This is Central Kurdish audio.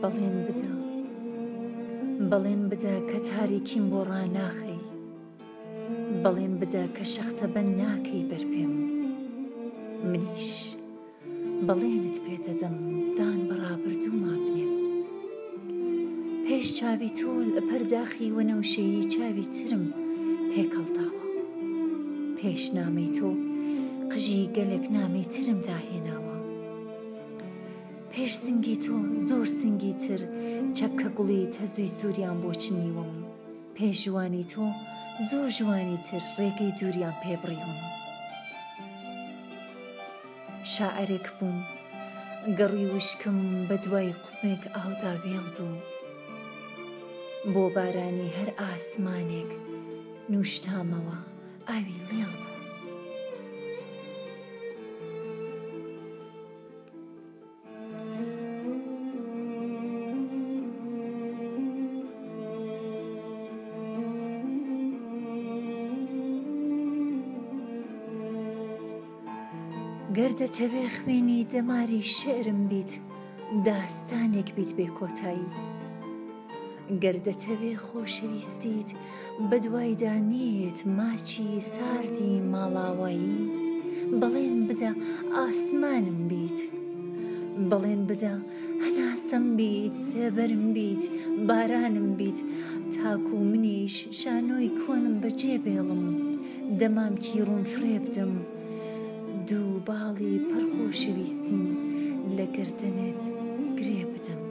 بەڵێن بدە، بەڵێن بدە کە تاریکیم بۆ ڕاناخەی، بەڵێن بدە کە شەختە بەن ناکەی بەرپێم. منیش بەڵێنت پێدەدەم دان بەڕابردووما بنێم. پێش چاوی تۆ لە پەرداخی وەنەوشەیی چاوی ترم پێکەڵداوە، پێش نامەی تۆ قژی گەلێک نامەی ترم داهێناوە، پێش سنگی تۆ زۆر سنگی تر چەپکە گوڵی هەزووی سووریان بۆ چنیوم، پێش جوانی تۆ زۆر جوانی تر ڕێگەی دووریان پێبڕیوم. شاعرێک بووم گەڕی وشکم بە دوای قومێک ئاودا بێڵ بوو، بۆ بارانی هەر ئاسمانێک نوشتامەوە ئاوی لێڵ بوو. گەر دەتەوێ خوێنی دەماری شێرم بیت، داستانێک بیت بێ کۆتایی، گەر دەتەوێ خۆشەویستیت بە دوایدا نێت ماچی ساردی ماڵاوایی، بەڵێن بدە ئاسمانم بیت، بەڵێن بدە هەناسەم بیت، سێبەرم بیت، بارانم بیت، تاکو منیش شانۆی کۆنم بەجێ بێڵم، دەمام کیڕۆن فرێ بدەم، دوو باڵی پڕ خۆشەویستیم لە گەردەنت گرێ بدەم.